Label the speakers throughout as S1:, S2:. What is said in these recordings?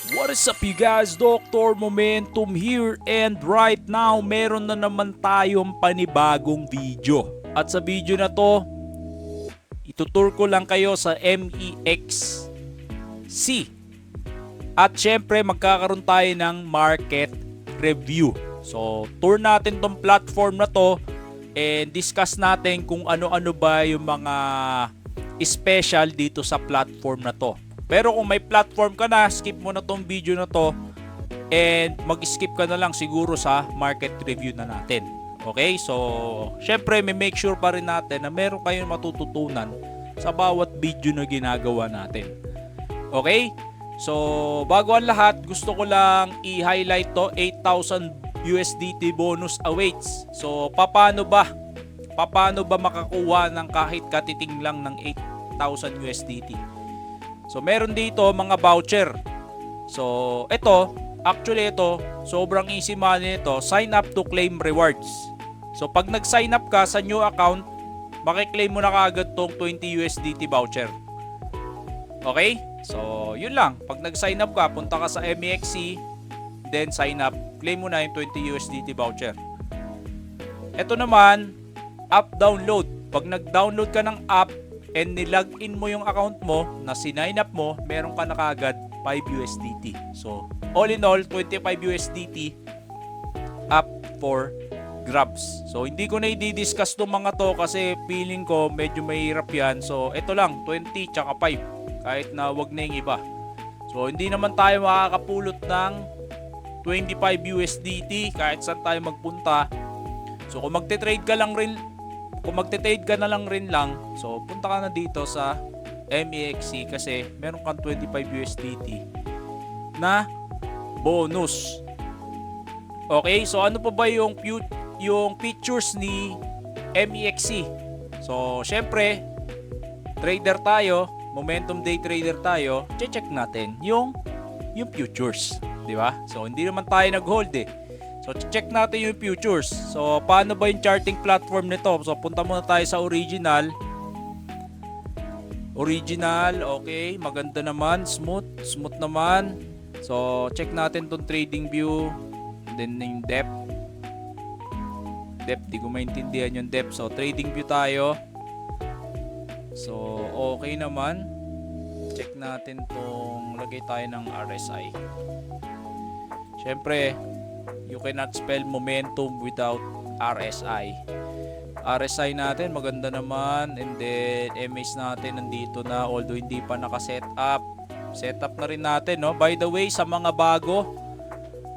S1: What is up you guys? Dr. Momentum here, and right now meron na naman tayong panibagong video. At sa video na to, itutur ko lang kayo sa MEXC. At syempre magkakaroon tayo ng market review. So tour natin tong platform na to and discuss natin kung ano-ano ba yung mga special dito sa platform na to. Pero kung may platform ka na, skip mo na tong video na to and mag-skip ka na lang siguro sa market review na natin. Okay? So, syempre may make sure pa rin natin na meron kayong matututunan sa bawat video na ginagawa natin. Okay? So, bago ang lahat, gusto ko lang i-highlight to, 8,000 USDT bonus awaits. So, paano ba makakuha ng kahit katiting lang ng 8,000 USDT? So, meron dito mga voucher. So, ito, sobrang easy money nito. Sign up to claim rewards. So, pag nag-sign up ka sa new account, makiklaim mo na kaagad tong 20 USDT voucher. Okay? So, yun lang. Pag nag-sign up ka, punta ka sa MEXC, then sign up, claim mo na yung 20 USDT voucher. Ito naman, app download. Pag nag-download ka ng app, and nilagin mo yung account mo na sinign up mo, meron ka na kaagad 5 USDT. So, all in all, 25 USDT up for grabs. So, hindi ko na i-discuss itong mga to kasi feeling ko medyo mahirap yan. So, ito lang, 20 tsaka 5. Kahit na wag na yung iba. So, hindi naman tayo makakapulot ng 25 USDT kahit saan tayo magpunta. So, kung magte-trade ka na lang rin, so punta ka na dito sa MEXC kasi meron kang 25 USDT na bonus. Okay, so ano pa ba yung features ni MEXC? So, syempre, trader tayo, momentum day trader tayo, check natin yung futures, di ba? So, hindi naman tayo nag-hold eh. So, check natin yung futures. So, paano ba yung charting platform nito? So, punta muna tayo sa original. Okay. Maganda naman. Smooth naman. So, check natin tong trading view. Then, yung depth. Di ko maintindihan yung depth. So, trading view tayo. So, okay naman. Check natin tong lagay tayo ng RSI. Syempre, you cannot spell momentum without RSI. RSI natin maganda naman, and then MAs natin nandito na, although hindi pa naka-set up. Set up na rin natin, no? By the way, sa mga bago,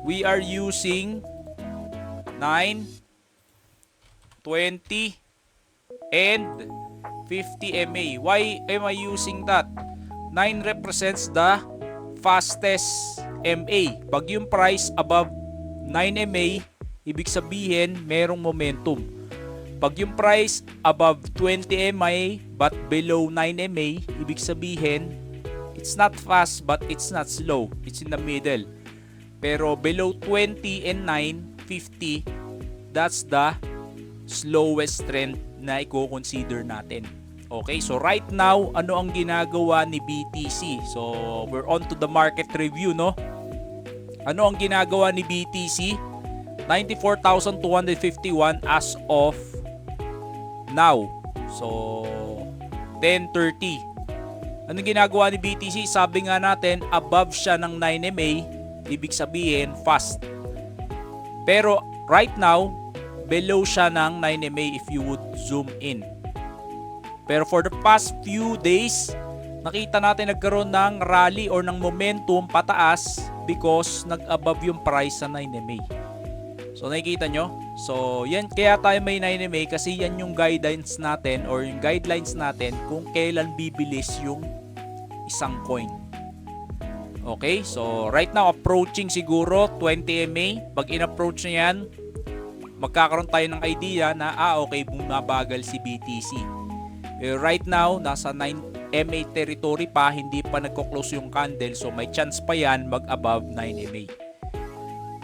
S1: we are using 9, 20, and 50 MA. Why am I using that? 9 represents the fastest MA. Pag yung price above 9 MA, ibig sabihin merong momentum. Pag yung price above 20 MA but below 9 MA, ibig sabihin it's not fast but it's not slow. It's in the middle. Pero below 20 and 9, 50, that's the slowest trend na i-consider natin. Okay, so right now, ano ang ginagawa ni BTC? So, we're on to the market review, no? Ano ang ginagawa ni BTC? 94,251 as of now. So, 10:30. Ano ginagawa ni BTC? Sabi nga natin, above siya ng 9 MA, ibig sabihin fast. Pero right now, below siya ng 9 MA if you would zoom in. Pero for the past few days, nakita natin nagkaroon ng rally or ng momentum pataas because nag-above yung price sa 9 MA. So, nakikita nyo? So, yan, kaya tayo may 9 MA kasi yan yung guidelines natin or yung guidelines natin kung kailan bibilis yung isang coin. Okay? So, right now, approaching siguro 20 MA. Pag in-approach na yan, magkakaroon tayo ng idea na, okay, bumabagal si BTC. Right now, nasa 9 MA territory pa, hindi pa nagko-close yung candle, so may chance pa yan mag-above 9 MA.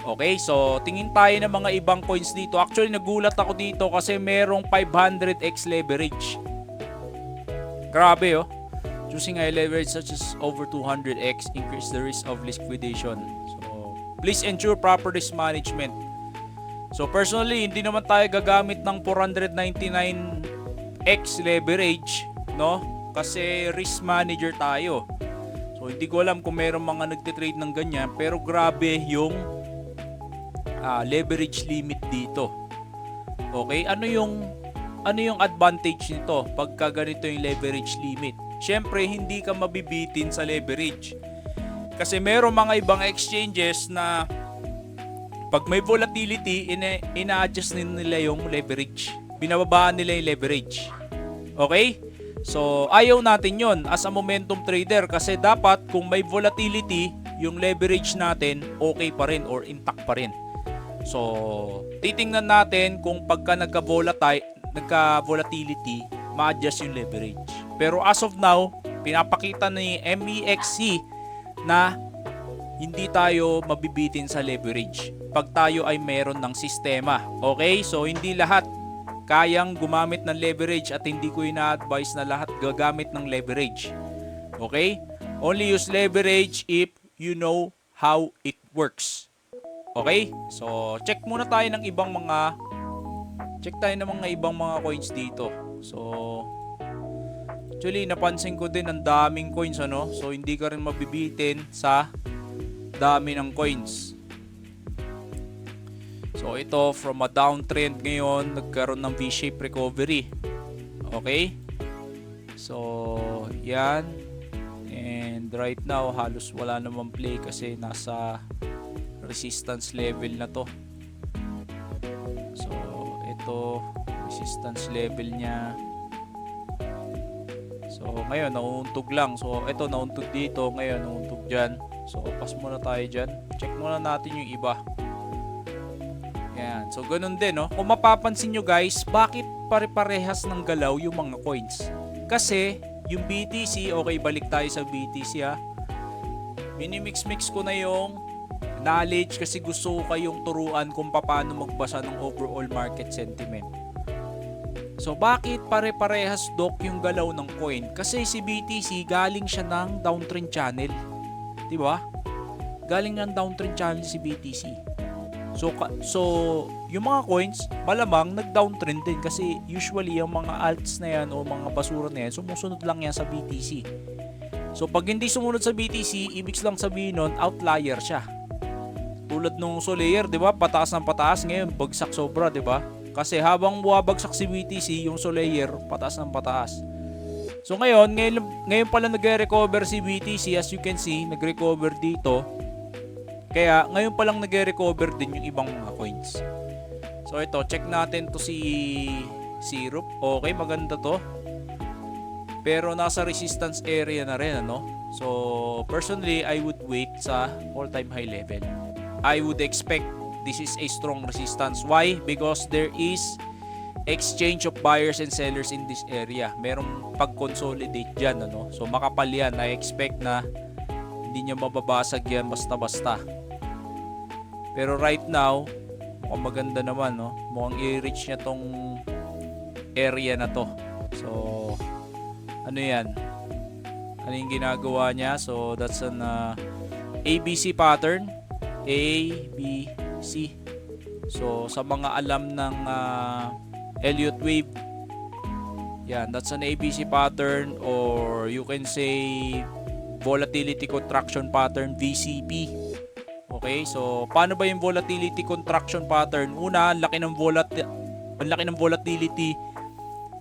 S1: Okay, so tingin tayo ng mga ibang coins dito. Actually, nagulat ako dito kasi merong 500x leverage. Grabe, oh. Choosing high leverage such as over 200x increase the risk of liquidation. So, please ensure proper risk management. So, personally, hindi naman tayo gagamit ng 499x leverage, no? Kasi risk manager tayo. So, hindi ko alam kung mayroong mga nagtitrade ng ganyan, pero grabe yung leverage limit dito. Okay, ano yung advantage nito pagka ganito yung leverage limit? Syempre, hindi ka mabibitin sa leverage. Kasi meron mga ibang exchanges na pag may volatility, ina-adjust nila yung leverage. Binababaan nila yung leverage. Okay? So, ayaw natin yon as a momentum trader kasi dapat kung may volatility, yung leverage natin okay pa rin or intact pa rin. So, titingnan natin kung pagka nagka-volatility, ma-adjust yung leverage. Pero as of now, pinapakita ni MEXC na hindi tayo mabibitin sa leverage pag tayo ay meron ng sistema. Okay? So, hindi lahat kayang gumamit ng leverage at hindi ko ina-advise na lahat gagamit ng leverage. Okay? Only use leverage if you know how it works. Okay? So, check muna tayo ng ibang mga coins dito. So, actually, napansin ko din ang daming coins, ano? So, hindi ka rin mabibitin sa dami ng coins. So, ito, from a downtrend ngayon, nagkaroon ng V-shape recovery. Okay? So, yan. And right now, halos wala namang play kasi nasa resistance level na to. So, ito, resistance level niya. So, ngayon, nauuntog lang. So, ito, nauuntog dito. Ngayon, nauuntog dyan. So, pass muna tayo dyan. Check muna natin yung iba. Yan. So, ganun din, no? Kung mapapansin nyo, guys, bakit pare-parehas ng galaw yung mga coins? Kasi, yung BTC, okay, balik tayo sa BTC, ha? Minimix-mix ko na yung knowledge kasi gusto ko kayong turuan kung paano magbasa ng overall market sentiment. So, bakit pare-parehas, Doc, yung galaw ng coin? Kasi si BTC, galing siya ng downtrend channel. Diba? Galing ng downtrend channel si BTC. So, yung mga coins, malamang nag-downtrend din kasi usually yung mga alts na yan o mga basura na yan, sumusunod lang yan sa BTC. So, pag hindi sumunod sa BTC, ibig lang sabihin nun, outlier siya. Tulad nung Solaire, di ba? Pataas ng pataas. Ngayon, bagsak sobra, di ba? Kasi habang buwabagsak si BTC, yung Solaire, pataas ng pataas. So ngayon pala nagre-recover si BTC. As you can see, nag-recover dito. Kaya ngayon palang nagre-recover din yung ibang mga coins. So ito, check natin to si Syrup. Okay, maganda to. Pero nasa resistance area na rin, ano? So personally, I would wait sa all-time high level. I would expect this is a strong resistance. Why? Because there is exchange of buyers and sellers in this area. Merong pag-consolidate dyan, ano? So makapal yan. I expect na hindi nyo mababasag yan basta-basta. Pero right now, mukhang maganda naman, no? Mukhang i-reach niya tong area na to. So, ano yan? Ano yung ginagawa niya? So, that's an ABC pattern. ABC. So, sa mga alam ng Elliott wave, yan, that's an ABC pattern, or you can say volatility contraction pattern, VCP. Okay, so paano ba yung volatility contraction pattern? Una, ang laki ng volatility,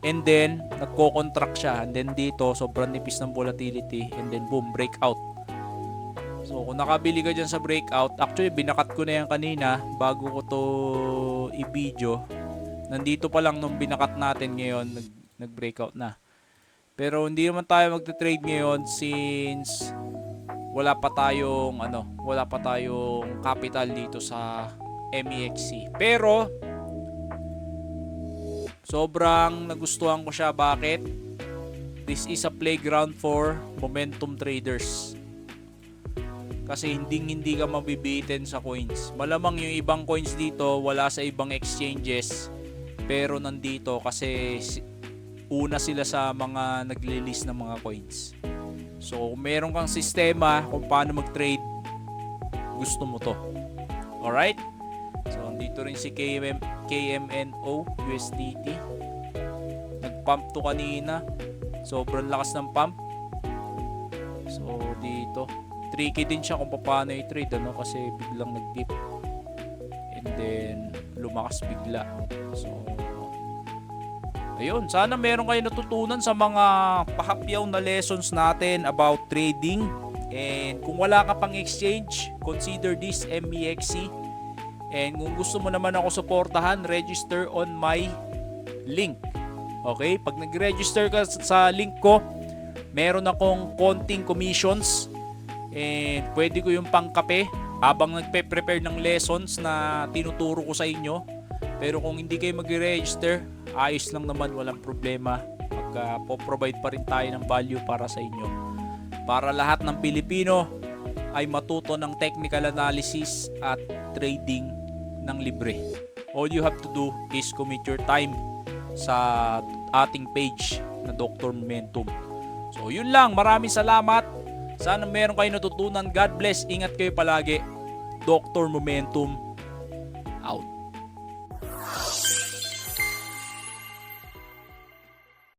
S1: and then nagko-contract siya, and then dito sobrang nipis ng volatility, and then boom, breakout. So kung nakabili ka dyan sa breakout, actually binakat ko na yan kanina bago ko to i-video. Nandito pa lang nung binakat natin ngayon, nag-breakout na. Pero hindi naman tayo magte-trade ngayon since wala pa tayong capital dito sa MEXC. Pero sobrang nagustuhan ko siya. Bakit? This is a playground for momentum traders. Kasi hindi ka mabibitin sa coins. Malamang yung ibang coins dito wala sa ibang exchanges, pero nandito kasi una sila sa mga nagle-list ng mga coins. So, kung meron kang sistema kung paano mag-trade, gusto mo to. Alright? So, dito rin si KMNO USDT. Nag-pump to kanina. Sobrang lakas ng pump. So, dito. Tricky din siya kung paano i-trade, ano? Kasi biglang nag-dip. And then, lumakas bigla. So, ayun. Sana meron kayo natutunan sa mga pahapyaw na lessons natin about trading. And kung wala ka pang exchange, consider this MEXC. And kung gusto mo naman ako suportahan, register on my link. Okay? Pag nag-register ka sa link ko, meron akong konting commissions. And pwede ko yung pangkape habang nagpe-prepare ng lessons na tinuturo ko sa inyo. Pero kung hindi kayo mag-register, ayos lang naman, walang problema. Magpo-provide pa rin tayo ng value para sa inyo. Para lahat ng Pilipino ay matuto ng technical analysis at trading ng libre. All you have to do is commit your time sa ating page na Dr. Momentum. So yun lang, maraming salamat. Sana meron kayo natutunan. God bless, ingat kayo palagi. Dr. Momentum